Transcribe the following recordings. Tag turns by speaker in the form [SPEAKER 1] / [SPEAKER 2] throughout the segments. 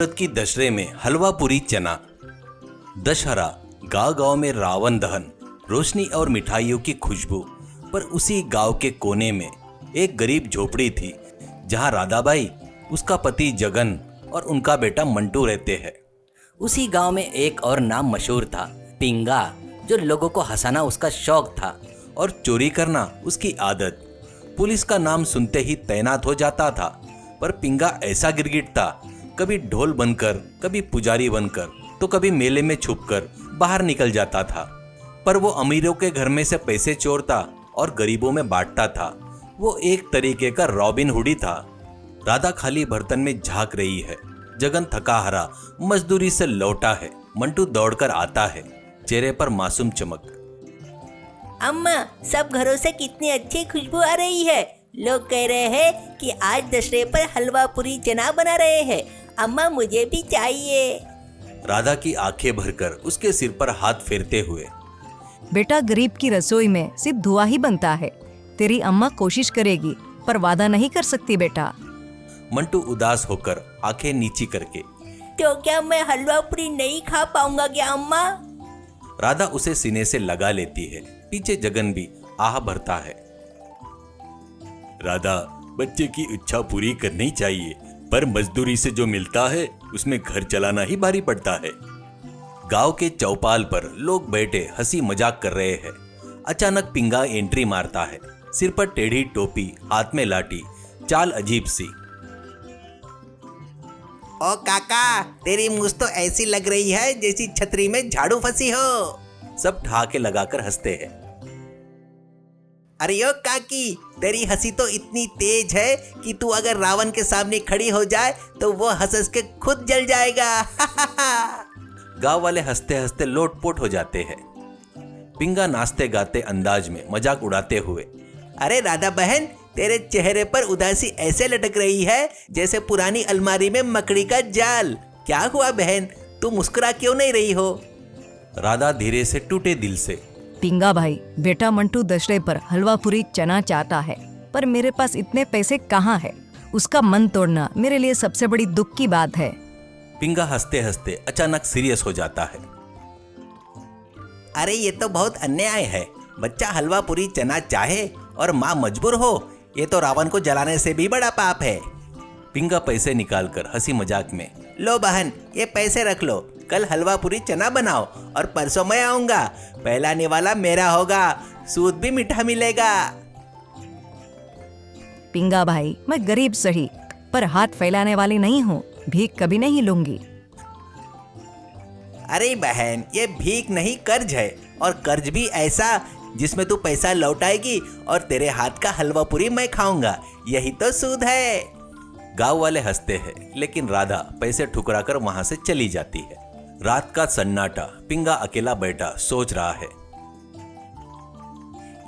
[SPEAKER 1] भारत की दशहरे में हलवा पूरी चना। दशहरा, गांव गांव में रावण दहन, रोशनी और मिठाइयों की खुशबू। पर उसी गांव के कोने में एक गरीब झोपड़ी थी जहां राधाबाई, उसका पति जगन और उनका बेटा मंटू रहते हैं।
[SPEAKER 2] उसी गांव में एक और नाम मशहूर था, पिंगा, जो लोगों को हंसाना उसका शौक था
[SPEAKER 1] और चोरी करना उसकी आदत। पुलिस का नाम सुनते ही तैनात हो जाता था। पर पिंगा ऐसा गिरगिट था, कभी ढोल बनकर, कभी पुजारी बनकर, तो कभी मेले में छुपकर बाहर निकल जाता था। पर वो अमीरों के घर में से पैसे चोरता और गरीबों में बांटता था। वो एक तरीके का रॉबिन हुड ही था। राधा खाली बर्तन में झांक रही है। जगन थका हारा मजदूरी से लौटा है। मंटू दौड़कर आता है, चेहरे पर मासूम चमक।
[SPEAKER 3] अम्मा, सब घरों से कितनी अच्छी खुशबू आ रही है। लोग कह रहे हैं कि आज दशहरे पर हलवा पूरी चना बना रहे हैं। अम्मा, मुझे भी चाहिए।
[SPEAKER 1] राधा की आंखें भरकर उसके सिर पर हाथ फेरते हुए,
[SPEAKER 4] बेटा, गरीब की रसोई में सिर्फ धुआं ही बनता है। तेरी अम्मा कोशिश करेगी पर वादा नहीं कर सकती बेटा।
[SPEAKER 1] मंटू उदास होकर आंखें नीची करके,
[SPEAKER 3] तो क्या मैं हलवा पूरी नहीं खा पाऊंगा क्या अम्मा?
[SPEAKER 1] राधा उसे सीने से लगा लेती है। पीछे जगन भी आह भरता है। राधा, बच्चे की इच्छा पूरी करनी चाहिए, पर मजदूरी से जो मिलता है उसमें घर चलाना ही भारी पड़ता है। गांव के चौपाल पर लोग बैठे हंसी मजाक कर रहे हैं। अचानक पिंगा एंट्री मारता है। सिर पर टेढ़ी टोपी, हाथ में लाठी, चाल अजीब सी।
[SPEAKER 5] ओ काका, तेरी मूछ तो ऐसी लग रही है जैसी छतरी में झाड़ू फंसी हो।
[SPEAKER 1] सब ठहाके लगाकर हंसते हैं।
[SPEAKER 5] अरे ओ काकी, तेरी हंसी तो इतनी तेज है कि तू अगर रावण के सामने खड़ी हो जाए तो वो हंस के खुद जल जाएगा।
[SPEAKER 1] गांव वाले हंसते हंसते लोटपोट हो जाते हैं। पिंगा नाचते गाते अंदाज में मजाक उड़ाते हुए,
[SPEAKER 5] अरे राधा बहन, तेरे चेहरे पर उदासी ऐसे लटक रही है जैसे पुरानी अलमारी में मकड़ी का जाल। क्या हुआ बहन, तू मुस्कुरा क्यों नहीं रही हो?
[SPEAKER 1] राधा धीरे से टूटे दिल से,
[SPEAKER 4] पिंगा भाई, बेटा मंटू दशहरे पर हलवा पूरी चना चाहता है, पर मेरे पास इतने पैसे कहाँ है। उसका मन तोड़ना मेरे लिए सबसे बड़ी दुख की बात है।
[SPEAKER 1] पिंगा हंसते हंसते अचानक सीरियस हो जाता है।
[SPEAKER 5] अरे ये तो बहुत अन्याय है। बच्चा हलवा पूरी चना चाहे और माँ मजबूर हो, ये तो रावण को जलाने से भी बड़ा पाप है।
[SPEAKER 1] पिंगा पैसे निकालकर हंसी मजाक में,
[SPEAKER 5] लो बहन, ये पैसे रख लो। कल हलवा पूरी चना बनाओ और परसों मैं आऊंगा। पहला निवाला मेरा होगा, सूद भी मीठा मिलेगा।
[SPEAKER 4] पिंगा भाई, मैं गरीब सही, पर हाथ फैलाने वाली नहीं हूँ। भीख कभी नहीं लूंगी।
[SPEAKER 5] अरे बहन, ये भीख नहीं, कर्ज है। और कर्ज भी ऐसा जिसमें तू पैसा लौटाएगी और तेरे हाथ का हलवा पूरी मैं खाऊंगा। यही तो सूद है।
[SPEAKER 1] गांव वाले हंसते हैं, लेकिन राधा पैसे ठुकराकर वहां से चली जाती है। रात का सन्नाटा। पिंगा अकेला बैठा सोच रहा है।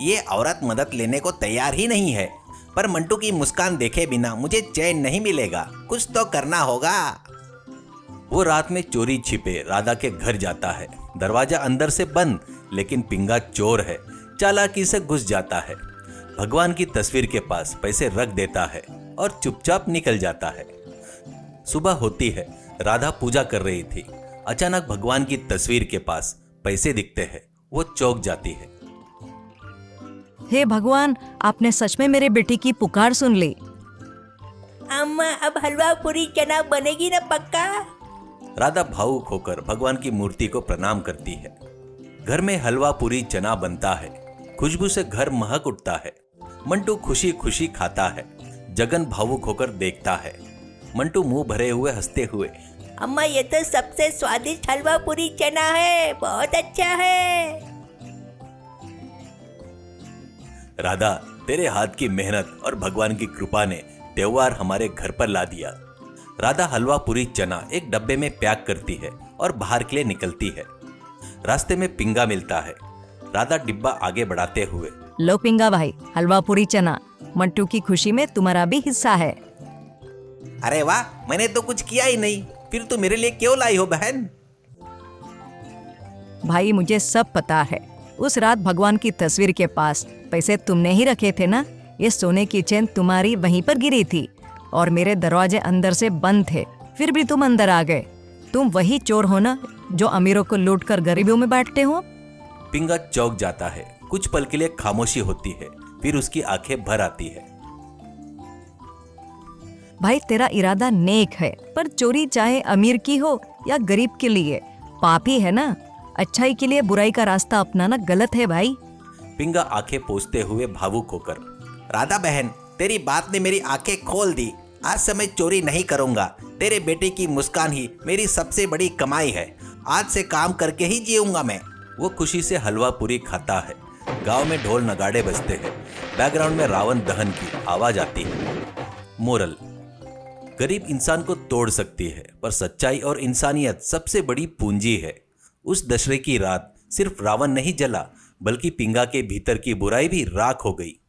[SPEAKER 5] ये औरत मदद लेने को तैयार ही नहीं है, पर मंटू की मुस्कान देखे बिना मुझे चैन नहीं मिलेगा। कुछ तो करना होगा।
[SPEAKER 1] वो रात में चोरी छिपे राधा के घर जाता है। दरवाजा अंदर से बंद, लेकिन पिंगा चोर है, चालाकी से घुस जाता है। भगवान की तस्वीर के पास पैसे रख देता है और चुपचाप निकल जाता है। सुबह होती है। राधा पूजा कर रही थी। अचानक भगवान की तस्वीर के पास पैसे दिखते हैं। वो चौंक जाती है।
[SPEAKER 4] हे भगवान, आपने सच में मेरे बेटी की पुकार सुन ली।
[SPEAKER 3] अम्मा, अब हलवा पूरी चना बनेगी ना पक्का?
[SPEAKER 1] राधा भावुक होकर भगवान की मूर्ति को प्रणाम करती है। घर में हलवा पूरी चना बनता है। खुशबू से घर महक उठता है। मंटू खुशी खुशी खाता है। जगन भावुक होकर देखता है। मंटू मुंह भरे हुए हंसते हुए,
[SPEAKER 3] अम्मा, ये तो सबसे स्वादिष्ट हलवा पूरी चना है, बहुत अच्छा है।
[SPEAKER 1] राधा, तेरे हाथ की मेहनत और भगवान की कृपा ने त्योहार हमारे घर पर ला दिया। राधा हलवा पूरी चना एक डब्बे में पैक करती है और बाहर के लिए निकलती है। रास्ते में पिंगा मिलता है। राधा डिब्बा आगे बढ़ाते हुए,
[SPEAKER 4] लो पिंगा भाई, हलवा पूरी चना। मंटू की खुशी में तुम्हारा भी हिस्सा है।
[SPEAKER 5] अरे वाह, मैंने तो कुछ किया ही नहीं, फिर तू मेरे लिए क्यों लाई हो बहन?
[SPEAKER 4] भाई, मुझे सब पता है। उस रात भगवान की तस्वीर के पास पैसे तुमने ही रखे थे ना। ये सोने की चेन तुम्हारी वहीं पर गिरी थी और मेरे दरवाजे अंदर से बंद थे। फिर भी तुम अंदर आ गए। तुम वही चोर हो ना जो अमीरों को लूट कर गरीबों में बांटते हो।
[SPEAKER 1] पिंगा चौंक जाता है। कुछ पल के लिए खामोशी होती है, फिर उसकी आंखें भर आती है।
[SPEAKER 4] भाई तेरा इरादा नेक है, पर चोरी चाहे अमीर की हो या गरीब के लिए पाप ही है ना। अच्छाई के लिए बुराई का रास्ता अपनाना गलत है भाई।
[SPEAKER 1] पिंगा आंखें पोंछते हुए भावुक होकर,
[SPEAKER 5] राधा बहन, तेरी बात ने मेरी आंखें खोल दी। आज से मैं चोरी नहीं करूंगा। तेरे बेटे की मुस्कान ही मेरी सबसे बड़ी कमाई है। आज से काम करके ही जीऊंगा मैं।
[SPEAKER 1] वो खुशी से हलवा पूरी खाता है। गांव में ढोल नगाड़े बजते हैं। बैकग्राउंड में रावण दहन की आवाज आती है। मोरल: गरीब इंसान को तोड़ सकती है, पर सच्चाई और इंसानियत सबसे बड़ी पूंजी है। उस दशहरे की रात सिर्फ रावण नहीं जला, बल्कि पिंगा के भीतर की बुराई भी राख हो गई।